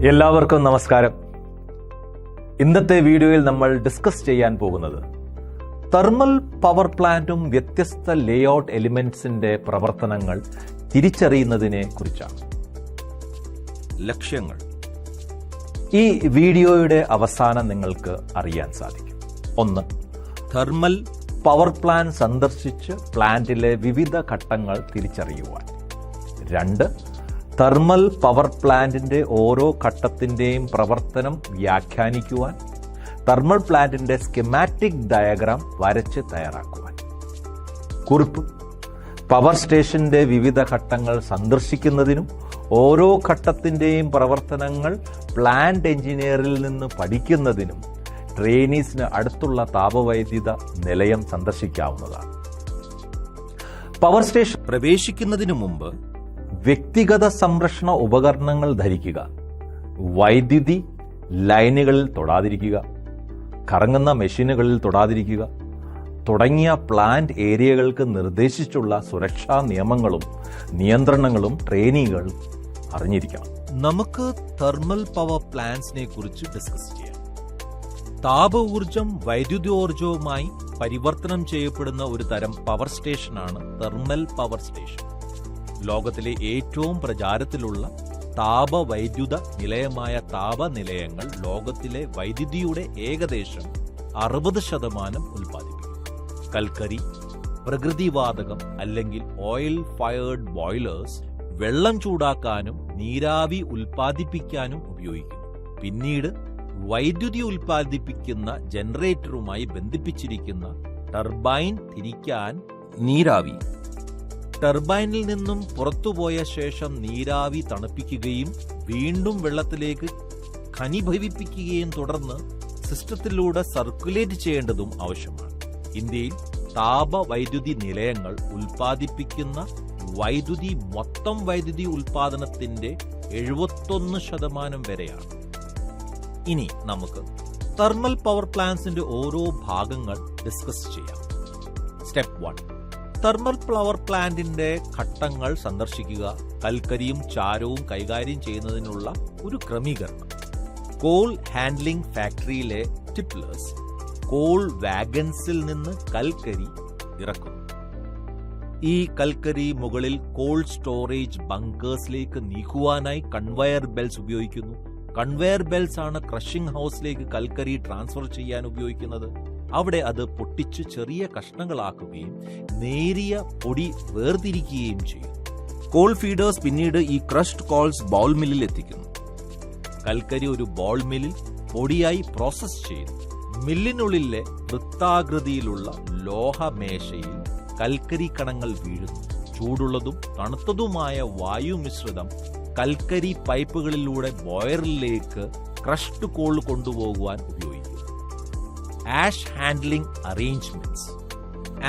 എല്ലാവർക്കും നമസ്കാരം. ഇന്നത്തെ വീഡിയോയിൽ നമ്മൾ ഡിസ്കസ് ചെയ്യാൻ പോകുന്നത് തെർമൽ പവർ പ്ലാന്റും വ്യത്യസ്ത ലേഔട്ട് എലിമെന്റ്സിന്റെ പ്രവർത്തനങ്ങൾ തിരിച്ചറിയുന്നതിനെ കുറിച്ചാണ്. ലക്ഷ്യങ്ങൾ ഈ വീഡിയോയുടെ അവസാനം നിങ്ങൾക്ക് അറിയാൻ സാധിക്കും. 1. തെർമൽ പവർ പ്ലാന്റ് സന്ദർശിച്ച് പ്ലാന്റിലെ വിവിധ ഘട്ടങ്ങൾ തിരിച്ചറിയുവാൻ. 2. തെർമൽ പവർ പ്ലാന്റിന്റെ ഓരോ ഘട്ടത്തിന്റെയും പ്രവർത്തനം വ്യാഖ്യാനിക്കുവാൻ തെർമൽ പ്ലാന്റിന്റെ സ്കീമാറ്റിക് ഡയഗ്രാം വരച്ച് തയ്യാറാക്കുവാൻ. കുറിപ്പ്: പവർ സ്റ്റേഷന്റെ വിവിധ ഘട്ടങ്ങൾ സന്ദർശിക്കുന്നതിനും ഓരോ ഘട്ടത്തിന്റെയും പ്രവർത്തനങ്ങൾ പ്ലാന്റ് എഞ്ചിനീയറിൽ നിന്ന് പഠിക്കുന്നതിനും ട്രെയിനീസിന് അടുത്തുള്ള താപവൈദ്യുത നിലയം സന്ദർശിക്കാവുന്നതാണ്. പവർ സ്റ്റേഷൻ പ്രവേശിക്കുന്നതിനു മുമ്പ് വ്യക്തിഗത സംരക്ഷണ ഉപകരണങ്ങൾ ധരിക്കുക, വൈദ്യുതി ലൈനുകളിൽ തൊടാതിരിക്കുക, കറങ്ങുന്ന മെഷീനുകളിൽ തൊടാതിരിക്കുക തുടങ്ങിയ പ്ലാന്റ് ഏരിയകൾക്ക് നിർദ്ദേശിച്ചുള്ള സുരക്ഷാ നിയമങ്ങളും നിയന്ത്രണങ്ങളും ട്രെയിനികൾ അറിഞ്ഞിരിക്കണം. നമുക്ക് തെർമൽ പവർ പ്ലാന്റ്സിനെ കുറിച്ച് ഡിസ്കസ് ചെയ്യാം. താപ ഊർജം വൈദ്യുതോർജവുമായി പരിവർത്തനം ചെയ്യപ്പെടുന്ന ഒരു തരം പവർ സ്റ്റേഷനാണ് തെർമൽ പവർ സ്റ്റേഷൻ. ലോകത്തിലെ ഏറ്റവും പ്രചാരത്തിലുള്ള താപവൈദ്യുത നിലയമായ താപനിലയങ്ങൾ ലോകത്തിലെ വൈദ്യുതിയുടെ ഏകദേശം 60% ഉൽപ്പാദിപ്പിക്കും. കൽക്കരി, പ്രകൃതിവാതകം അല്ലെങ്കിൽ ഓയിൽ ഫയർഡ് ബോയിലേഴ്സ് വെള്ളം ചൂടാക്കാനും നീരാവി ഉൽപ്പാദിപ്പിക്കാനും ഉപയോഗിക്കുന്നു. പിന്നീട് വൈദ്യുതി ഉൽപ്പാദിപ്പിക്കുന്ന ജനറേറ്ററുമായി ബന്ധിപ്പിച്ചിരിക്കുന്ന ടർബൈൻ തിരിക്കാൻ നീരാവി ടർബൈനിൽ നിന്നും പുറത്തുപോയ ശേഷം നീരാവി തണുപ്പിക്കുകയും വീണ്ടും വെള്ളത്തിലേക്ക് ഘനീഭവിപ്പിക്കുകയും തുടർന്ന് സിസ്റ്റത്തിലൂടെ സർക്കുലേറ്റ് ചെയ്യേണ്ടതും ആവശ്യമാണ്. ഇന്ത്യയിൽ താപവൈദ്യുതി നിലയങ്ങൾ ഉൽപ്പാദിപ്പിക്കുന്ന വൈദ്യുതി മൊത്തം വൈദ്യുതി ഉൽപ്പാദനത്തിന്റെ 71% വരെയാണ്. ഇനി നമുക്ക് തെർമൽ പവർ പ്ലാന്റ്സിന്റെ ഓരോ ഭാഗങ്ങൾ ഡിസ്കസ് ചെയ്യാം. സ്റ്റെപ്പ് 1. തെർമൽ പവർ പ്ലാന്റിന്റെ ഘട്ടങ്ങൾ സന്ദർശിക്കുക. കൽക്കരിയും ചാരവും കൈകാര്യം ചെയ്യുന്നതിനുള്ള ഒരു ക്രമീകരണം. കോൾ ഹാൻഡ്ലിംഗ് ഫാക്ടറിയിലെ ടിപ്ലേഴ്സ് കോൾ വാഗൻസിൽ നിന്ന് കൽക്കരി ഇറക്കുന്നു. ഈ കൽക്കരി മുകളിൽ കോൾഡ് സ്റ്റോറേജ് ബങ്കേഴ്സിലേക്ക് നീക്കുവാനായി കൺവെയർ ബെൽറ്റ്സ് ഉപയോഗിക്കുന്നു. കൺവെയർ ബെൽറ്റ്സ് ആണ് ക്രഷിംഗ് ഹൗസിലേക്ക് കൽക്കരി ട്രാൻസ്ഫർ ചെയ്യാൻ ഉപയോഗിക്കുന്നത്. അവിടെ അത് പൊട്ടിച്ച് ചെറിയ കഷ്ണങ്ങളാക്കുകയും നേരിയ പൊടി വേർതിരിക്കുകയും ചെയ്യും. കോൾ ഫീഡേഴ്സ് പിന്നീട് ഈ ക്രഷ്ഡ് കോൾസ് ബോൾ മില്ലിൽ എത്തിക്കുന്നു. കൽക്കരി ഒരു ബോൾ മില്ലിൽ പൊടിയായി പ്രോസസ് ചെയ്യുന്നു. മില്ലിനുള്ളിലെ വൃത്താകൃതിയിലുള്ള ലോഹമേശയിൽ കൽക്കരി കണങ്ങൾ വീഴുന്നു. ചൂടുള്ളതും തണുത്തതുമായ വായുമിശ്രിതം കൽക്കരി പൈപ്പുകളിലൂടെ ബോയിലറിലേക്ക് ക്രഷ്ഡ് കോൾ കൊണ്ടുപോകുവാൻ ഉപയോഗിക്കുന്നു. Ash handling arrangements.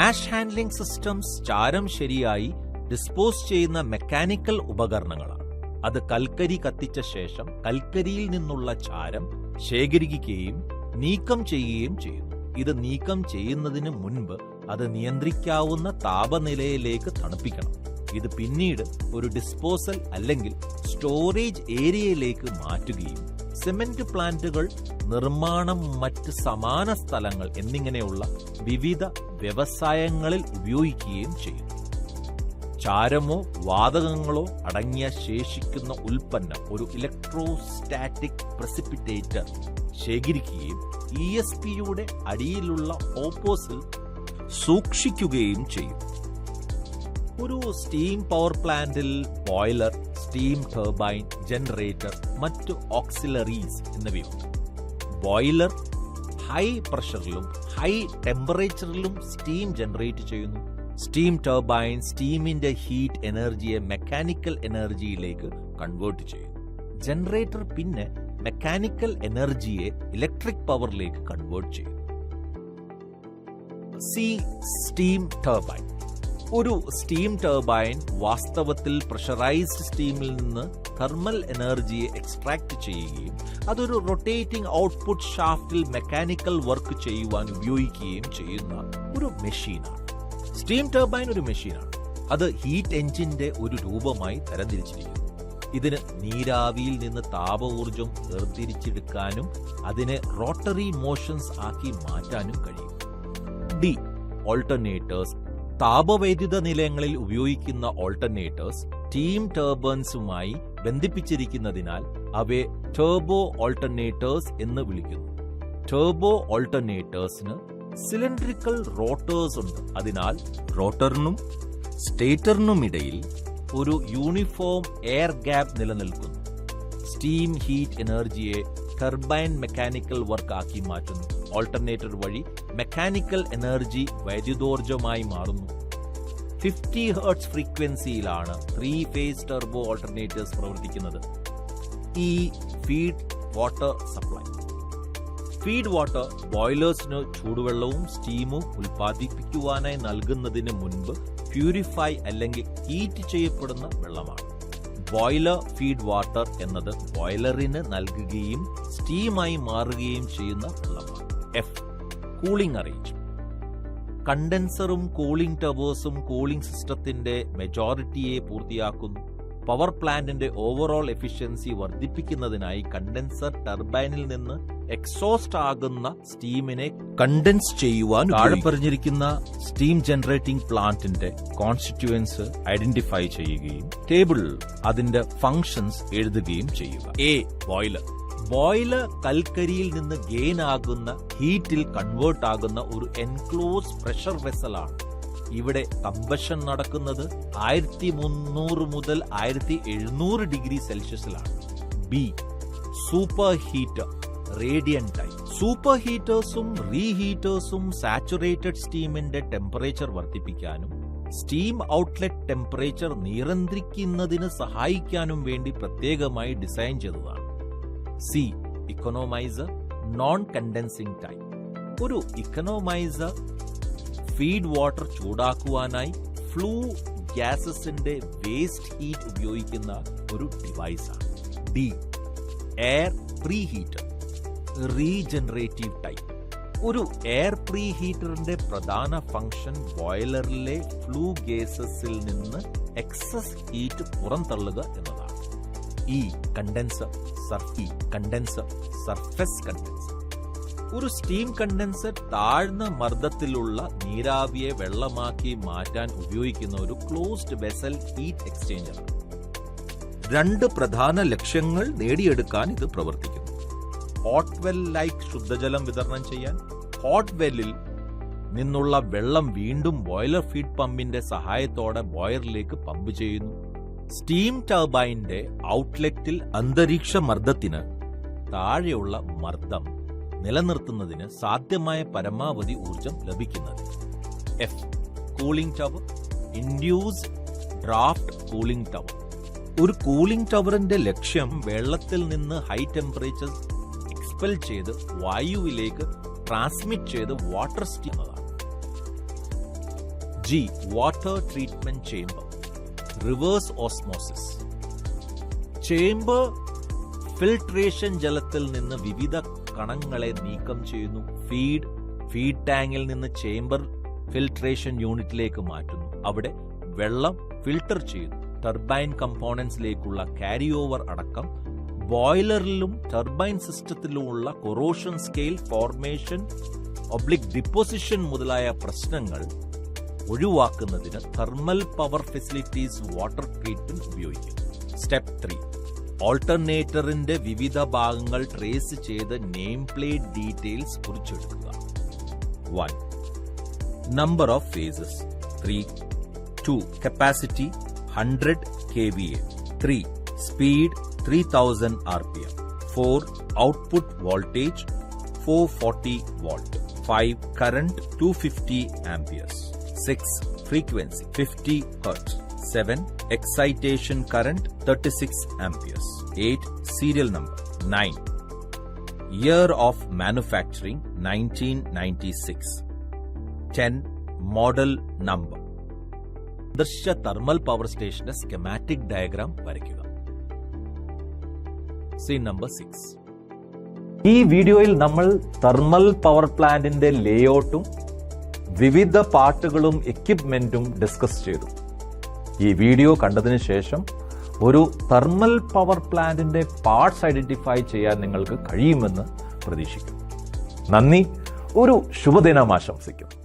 Ash handling systems ചാരം ശരിയായി ഡിസ്പോസ് ചെയ്യുന്ന മെക്കാനിക്കൽ ഉപകരണങ്ങളാണ്. അത് കൽക്കരി കത്തിച്ച ശേഷം കൽക്കരിയിൽ നിന്നുള്ള ചാരം ശേഖരിക്കുകയും നീക്കം ചെയ്യുകയും ചെയ്യുന്നു. ഇത് നീക്കം ചെയ്യുന്നതിന് മുൻപ് അത് നിയന്ത്രിക്കാവുന്ന താപനിലയിലേക്ക് തണുപ്പിക്കണം. ഇത് പിന്നീട് ഒരു ഡിസ്പോസൽ അല്ലെങ്കിൽ സ്റ്റോറേജ് ഏരിയയിലേക്ക് മാറ്റുകയും സിമന്റ് പ്ലാന്റുകൾ, നിർമ്മാണം, മറ്റ് സമാന സ്ഥലങ്ങൾ എന്നിങ്ങനെയുള്ള വിവിധ വ്യവസായങ്ങളിൽ ഉപയോഗിക്കുകയും ചെയ്യുന്നു. ചാരമോ വാതകങ്ങളോ അടങ്ങിയ ശേഷിക്കുന്ന ഉൽപ്പന്നം ഒരു ഇലക്ട്രോസ്റ്റാറ്റിക് പ്രസിപ്പിറ്റേറ്റർ ശേഖരിക്കുകയും ESPയുടെ അടിയിലുള്ള ഓപ്പോസിൽ സൂക്ഷിക്കുകയും ചെയ്യും. ഒരു സ്റ്റീം പവർ പ്ലാന്റിൽ ബോയിലർ, സ്റ്റീം ടർബൈൻ, ജനറേറ്റർ, മറ്റു ഓക്സിലറീസ് എന്നിവയുണ്ട്. ബോയിലർ ഹൈ പ്രഷറിലും ഹൈ ടെമ്പറേച്ചറിലും സ്റ്റീം ജനറേറ്റ് ചെയ്യുന്നു. സ്റ്റീം ടർബൈൻ സ്റ്റീമിന്റെ ഹീറ്റ് എനർജിയെ മെക്കാനിക്കൽ എനർജിയിലേക്ക് കൺവേർട്ട് ചെയ്യുന്നു. ജനറേറ്റർ പിന്നെ മെക്കാനിക്കൽ എനർജിയെ ഇലക്ട്രിക് പവറിലേക്ക് കൺവേർട്ട് ചെയ്യുന്നു. Steam turbine. ഒരു സ്റ്റീം ടർബൈൻ വാസ്തവത്തിൽ പ്രഷറൈസ്ഡ് സ്റ്റീമിൽ നിന്ന് തെർമൽ എനർജിയെ എക്സ്ട്രാക്ട് ചെയ്യുകയും അതൊരു റൊട്ടേറ്റിംഗ് ഔട്ട്പുട്ട് ഷാഫ്റ്റിൽ മെക്കാനിക്കൽ വർക്ക് ചെയ്യുവാൻ ഉപയോഗിക്കുകയും ചെയ്യുന്ന ഒരു മെഷീനാണ്. സ്റ്റീം ടർബൈൻ ഒരു മെഷീനാണ്. അത് ഹീറ്റ് എഞ്ചിന്റെ ഒരു രൂപമായി തരംതിരിച്ചിരിക്കുന്നു. ഇതിന് നീരാവിയിൽ നിന്ന് താപ ഊർജം വേർതിരിച്ചെടുക്കാനും അതിനെ റോട്ടറി മോഷൻസ് ആക്കി മാറ്റാനും കഴിയും. ഡി. ഓൾട്ടർനേറ്റേഴ്സ്. താപവൈദ്യുത നിലയങ്ങളിൽ ഉപയോഗിക്കുന്ന ഓൾട്ടർനേറ്റേഴ്സ് സ്റ്റീം ടർബൈൻസുമായി ബന്ധിപ്പിച്ചിരിക്കുന്നതിനാൽ അവയെ ടർബോ ഓൾട്ടർനേറ്റേഴ്സ് എന്ന് വിളിക്കുന്നു. ടർബോ ഓൾട്ടർനേറ്റേഴ്സിന് സിലിണ്ടറിക്കൽ റോട്ടേഴ്സ് ഉണ്ട്. അതിനാൽ റോട്ടറിനും സ്റ്റേറ്ററിനുമിടയിൽ ഒരു യൂണിഫോം എയർ ഗ്യാപ്പ് നിലനിൽക്കുന്നു. സ്റ്റീം ഹീറ്റ് എനർജിയെ ടർബൈൻ മെക്കാനിക്കൽ വർക്ക് ആക്കി മാറ്റുന്നു. ഓൾട്ടർനേറ്റർ വഴി മെക്കാനിക്കൽ എനർജി വൈദ്യുതോർജ്ജമായി മാറുന്നു. 50 ഹെർട്സ് ഫ്രീക്വൻസിയിലാണ് 3 ഫേസ് ടർബോ ഓൾട്ടർനേറ്റേഴ്സ് പ്രവർത്തിക്കുന്നത്. ഈ feed water supply. Feed water ബോയിലേഴ്സിന് ചൂടുവെള്ളവും സ്റ്റീമും ഉൽപ്പാദിപ്പിക്കുവാനായി നൽകുന്നതിന് മുൻപ് പ്യൂരിഫൈ അല്ലെങ്കിൽ ഹീറ്റ് ചെയ്യപ്പെടുന്ന വെള്ളമാണ്. ബോയിലർ ഫീഡ് വാട്ടർ എന്നത് ബോയിലറിന് നൽകുകയും സ്റ്റീമായി മാറുകയും ചെയ്യുന്ന വെള്ളമാണ്. എഫ്. Cooling arrangement. കണ്ടൻസറും കൂളിംഗ് ടവേഴ്സും കൂളിംഗ് സിസ്റ്റത്തിന്റെ മെജോറിറ്റിയെ പൂർത്തിയാക്കുന്നു. പവർ പ്ലാന്റിന്റെ ഓവറോൾ എഫിഷ്യൻസി വർദ്ധിപ്പിക്കുന്നതിനായി കണ്ടൻസർ ടർബൈനിൽ നിന്ന് എക്സോസ്റ്റ് ആകുന്ന സ്റ്റീമിനെ കണ്ടൻസ് ചെയ്യുവാൻ താഴെ പറഞ്ഞിരിക്കുന്ന സ്റ്റീം ജനറേറ്റിംഗ് പ്ലാന്റിന്റെ കോൺസ്റ്റിറ്റ്യുവൻസ് ഐഡന്റിഫൈ ചെയ്യുകയും ടേബിളിൽ അതിന്റെ ഫങ്ഷൻസ് എഴുതുകയും ചെയ്യുക. എ. ബോയിലർ. ബോയിലർ കൽക്കരിയിൽ നിന്ന് ഗെയിൻ ആകുന്ന ഹീറ്റിൽ കൺവേർട്ട് ആകുന്ന ഒരു എൻക്ലോസ് പ്രഷർ വെസലാണ്. ഇവിടെ കമ്പഷൻ നടക്കുന്നത് 1300 മുതൽ 1700 ഡിഗ്രി സെൽഷ്യസിലാണ്. B. Super heater. Radiant type. Super ഹീറ്റേഴ്സും റീഹീറ്റേഴ്സും സാച്ചുറേറ്റഡ് സ്റ്റീമിന്റെ ടെമ്പറേച്ചർ വർദ്ധിപ്പിക്കാനും സ്റ്റീം ഔട്ട്ലെറ്റ് ടെമ്പറേച്ചർ നിയന്ത്രിക്കുന്നതിന് സഹായിക്കാനും വേണ്ടി പ്രത്യേകമായി ഡിസൈൻ ചെയ്തതാണ്. C. Economiser. Non condensing type. ഒരു ഇക്കണോമൈസർ ഫീഡ് വാട്ടർ ചൂടാക്കുവാനായി ഫ്ലൂ ഗ്യാസസിന്റെ വേസ്റ്റ് ഹീറ്റ് ഉപയോഗിക്കുന്ന ഒരു ഡിവൈസാണ്. D. Air preheater. Regenerative type. ഒരു എയർ പ്രീഹീറ്ററിന്റെ പ്രധാന ഫംഗ്ഷൻ ബോയിലറിലെ ഫ്ലൂ ഗ്യാസസിൽ നിന്ന് എക്സസ് ഹീറ്റ് പുറന്തള്ളുക എന്നതാണ്. ഈ കണ്ടൻസർ സർഫേസ് കണ്ടൻസർ. ഒരു സ്റ്റീം കണ്ടൻസർ താഴ്ന്ന മർദ്ദത്തിലുള്ള നീരാവിയെ വെള്ളമാക്കി മാറ്റാൻ ഉപയോഗിക്കുന്ന ഒരു ക്ലോസ്ഡ് വെസൽ ഹീറ്റ് എക്സ്ചേഞ്ചർ. 2 പ്രധാന ലക്ഷ്യങ്ങൾ നേടിയെടുക്കാൻ ഇത് പ്രവർത്തിക്കുന്നു. ഹോട്ട് വെൽ ലൈക്ക് ശുദ്ധജലം വിതരണം ചെയ്യാൻ. ഹോട്ട് വെല്ലിൽ നിന്നുള്ള വെള്ളം വീണ്ടും ബോയിലർ ഫീഡ് പമ്പിന്റെ സഹായത്തോടെ ബോയിലറിലേക്ക് പമ്പ് ചെയ്യുന്നു. സ്റ്റീം ടർബൈന്റെ ഔട്ട്ലെറ്റിൽ അന്തരീക്ഷ മർദ്ദത്തിന് താഴെയുള്ള മർദ്ദം നിലനിർത്തുന്നതിന് സാധ്യമായ പരമാവധി ഊർജം ലഭിക്കുന്നത്. F. Cooling tower. Induced draft cooling tower. ഒരു കൂളിംഗ് ടവറിന്റെ ലക്ഷ്യം വെള്ളത്തിൽ നിന്ന് ഹൈ ടെമ്പറേച്ചർ എക്സ്പെൽ ചെയ്ത് വായുവിലേക്ക് ട്രാൻസ്മിറ്റ് ചെയ്ത് വാട്ടർ സ്റ്റീം എന്നതാണ്. G. Water treatment chamber. Reverse osmosis. Chamber filtration ജലത്തിൽ നിന്ന് വിവിധ കണങ്ങളെ നീക്കം ചെയ്യുന്നു. ഫീഡ് ടാങ്കിൽ നിന്ന് ചേംബർ ഫിൽട്രേഷൻ യൂണിറ്റിലേക്ക് മാറ്റുന്നു. അവിടെ വെള്ളം ഫിൽട്ടർ ചെയ്യുന്നു. ടർബൈൻ കമ്പോണന്റ്സിലേക്കുള്ള ക്യാരി ഓവർ അടക്കം ബോയിലറിലും ടർബൈൻ സിസ്റ്റത്തിലുമുള്ള കൊറോഷൻ സ്കെയിൽ ഫോർമേഷൻ ഡിപ്പോസിഷൻ മുതലായ പ്രശ്നങ്ങൾ ഒഴിവാക്കുന്നതിന് thermal power facilities water treatment ഉപയോഗിക്കുന്നു. സ്റ്റെപ്പ് 3. ഓൾട്ടർനേറ്ററിന്റെ വിവിധ ഭാഗങ്ങൾ ട്രേസ് ചെയ്ത് നെയിം പ്ലേറ്റ് ഡീറ്റെയിൽസ് കുറിച്ചെടുക്കുക. 1. Number of phases 3. 2. Capacity 100 kVA. 3. Speed 3000 RPM. 4. Output voltage 440 volt. 5. Current 250 amperes. 6. frequency 50 Hz. 7. excitation current 36 amperes. 8. serial number. 9. year of manufacturing 1996. 10. model number. ദൃശ്യ thermal power സ്റ്റേഷന്റെ schematic diagram വരയ്ക്കുക. Scene number 6. ഈ വീഡിയോയിൽ നമ്മൾ thermal power പ്ലാന്റിന്റെ ലേഔട്ടും വിവിധ പാർട്ടുകളും എക്യുപ്മെന്റും discuss ചെയ്തു. ഈ വീഡിയോ കണ്ടതിന് ശേഷം ഒരു തെർമൽ പവർ പ്ലാന്റിന്റെ പാർട്സ് ഐഡന്റിഫൈ ചെയ്യാൻ നിങ്ങൾക്ക് കഴിയുമെന്ന് പ്രതീക്ഷിക്കുന്നു. നന്ദി. ഒരു ശുഭദിനം ആശംസിക്കുന്നു.